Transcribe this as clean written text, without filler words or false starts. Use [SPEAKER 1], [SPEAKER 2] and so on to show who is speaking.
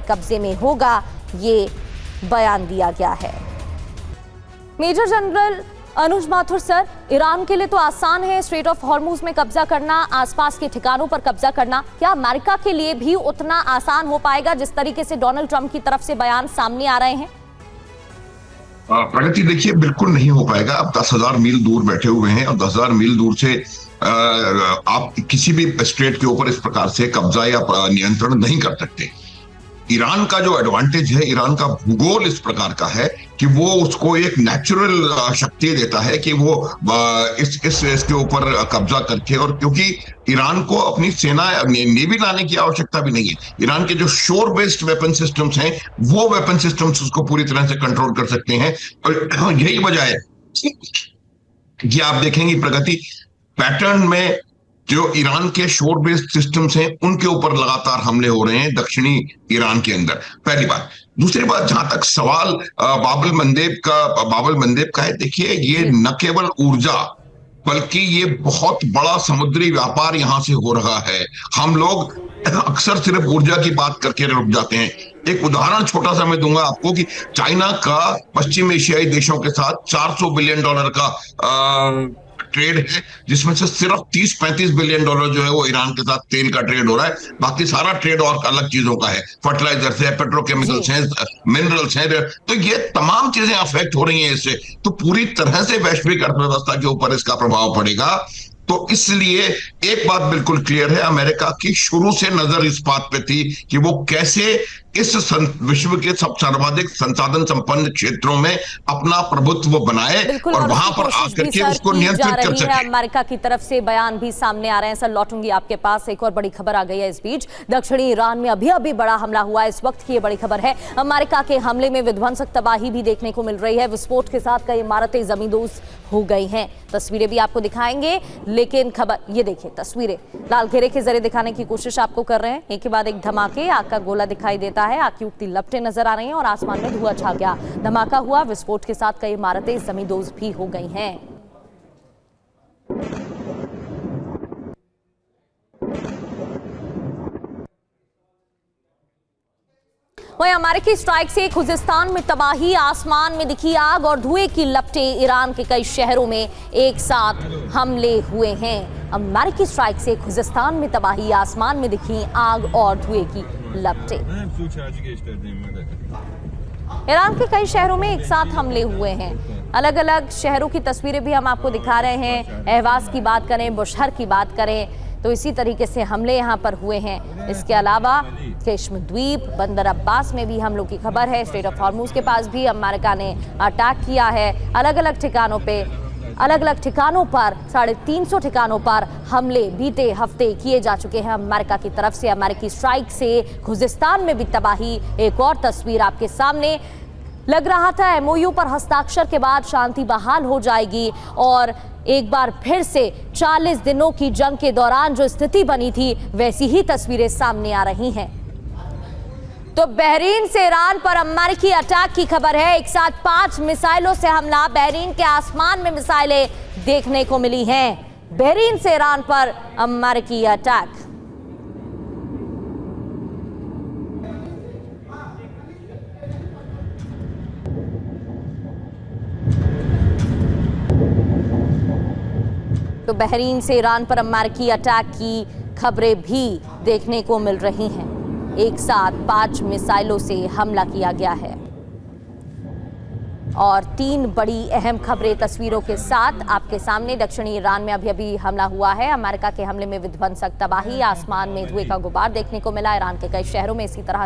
[SPEAKER 1] कब्जे में होगा, ये बयान दिया गया है। मेजर जनरल अनुज माथुर सर, ईरान के लिए तो आसान है स्ट्रेट ऑफ हॉर्मुज में कब्जा करना, आसपास के ठिकानों पर कब्जा करना, क्या अमेरिका के लिए भी उतना आसान हो पाएगा जिस तरीके से डोनाल्ड ट्रंप की तरफ से बयान सामने आ रहे हैं?
[SPEAKER 2] प्रगति देखिए, बिल्कुल नहीं हो पाएगा। आप 10,000 मील दूर बैठे हुए हैं और 10,000 मील दूर से आप किसी भी स्टेट के ऊपर इस प्रकार से कब्जा या नियंत्रण नहीं कर सकते। ईरान का जो एडवांटेज है, ईरान का भूगोल इस प्रकार का है कि वो उसको एक नेचुरल शक्ति देता है कि वो इसके ऊपर कब्जा करके, और क्योंकि ईरान को अपनी सेना नेवी लाने की आवश्यकता भी नहीं है। ईरान के जो शोर बेस्ड वेपन सिस्टम्स हैं, वो वेपन सिस्टम्स उसको पूरी तरह से कंट्रोल कर सकते हैं। और यही वजह है कि आप देखेंगे प्रगति पैटर्न में जो ईरान के शोर बेस्ड सिस्टम्स हैं उनके ऊपर लगातार हमले हो रहे हैं दक्षिणी ईरान के अंदर, पहली बात। दूसरी बात, जहां तक सवाल बाबल मंदेब का है, देखिए ये न केवल ऊर्जा बल्कि ये बहुत बड़ा समुद्री व्यापार यहां से हो रहा है। हम लोग अक्सर सिर्फ ऊर्जा की बात करके रुक जाते हैं। एक उदाहरण छोटा सा मैं दूंगा आपको कि चाइना का पश्चिम एशियाई देशों के साथ $400 बिलियन का ट्रेड है, जिसमें से सिर्फ 30-35 बिलियन डॉलर जो है वो ईरान के साथ तेल का ट्रेड हो रहा है। बाकी सारा ट्रेड और अलग चीजों का है, फर्टिलाइजर्स है, पेट्रोकेमिकल्स हैं, मिनरल्स हैं। तो ये तमाम चीजें अफेक्ट हो रही हैं इससे, तो पूरी तरह से वैश्विक अर्थव्यवस्था के ऊपर इसका प्रभाव पड़ेगा। तो इसलिए एक बात बिल्कुल क्लियर है, अमेरिका की शुरू से नजर इस बात पे थी कि वो कैसे इस विश्व के सब सर्वाधिक संसाधन संपन्न क्षेत्रों में अपना प्रभुत्व बनाए और वहां पर आकर के उसको नियंत्रित कर सके।
[SPEAKER 1] अमेरिका की तरफ से बयान भी सामने आ रहे हैं। सर, लौटूंगी आपके पास। एक और बड़ी खबर आ गई है इस बीच। दक्षिणी ईरान में अभी बड़ा हमला हुआ है। इस वक्त की ये बड़ी खबर है, अमेरिका के हमले में विध्वंसक तबाही भी देखने को मिल रही है। विस्फोट के साथ कई इमारतें जमींदोज हो गई हैं। तस्वीरें भी आपको दिखाएंगे, लेकिन खबर ये देखिए, तस्वीरें लाल घेरे के जरिए दिखाने की कोशिश आपको कर रहे हैं। एक के बाद एक धमाके, आग का गोला दिखाई देता है, आग की उगती लपटें नजर आ रही हैं और आसमान में धुआं छा गया। धमाका हुआ, विस्फोट के साथ कई इमारतें जमींदोज भी हो गई हैं। वहीं अमेरिकी स्ट्राइक से खुजिस्तान में तबाही, आसमान में दिखी आग और धुएं की लपटें। ईरान के कई शहरों में एक साथ हमले हुए हैं। अमेरिकी स्ट्राइक से खुजिस्तान में तबाही, आसमान में दिखी आग और धुएं की लपटें। ईरान के कई शहरों में एक साथ हमले हुए हैं। अलग अलग शहरों की तस्वीरें भी हम आपको दिखा रहे हैं। अहवाज की बात करें, बुशहर की बात करें, तो इसी तरीके से हमले यहां पर हुए हैं। इसके अलावा केश्म द्वीप, बंदर अब्बास में भी हमलों की खबर है। स्ट्रेट ऑफ हॉर्मुज के पास भी अमेरिका ने अटैक किया है। अलग अलग ठिकानों पर 350 ठिकानों पर हमले बीते हफ्ते किए जा चुके हैं अमेरिका की तरफ से। अमेरिकी स्ट्राइक से खुजिस्तान में भी तबाही। एक और तस्वीर आपके सामने। लग रहा था एमओयू पर हस्ताक्षर के बाद शांति बहाल हो जाएगी और एक बार फिर से 40 दिनों की जंग के दौरान जो स्थिति बनी थी वैसी ही तस्वीरें सामने आ रही हैं। तो बहरीन से ईरान पर अमेरिकी अटैक की खबर है। एक साथ 5 मिसाइलों से हमला, बहरीन के आसमान में मिसाइलें देखने को मिली हैं। बहरीन से ईरान पर अमेरिकी अटैक। तो बहरीन से ईरान पर अमेरिकी अटैक की खबरें भी देखने को मिल रही हैं। एक साथ 5 मिसाइलों से हमला किया गया है और 3 बड़ी अहम खबरें तस्वीरों के साथ आपके सामने। दक्षिणी ईरान में अभी हमला हुआ है। अमेरिका के हमले में विध्वंसक तबाही, आसमान में धुएं का गुबार देखने को मिला। ईरान के कई शहरों में इसी तरह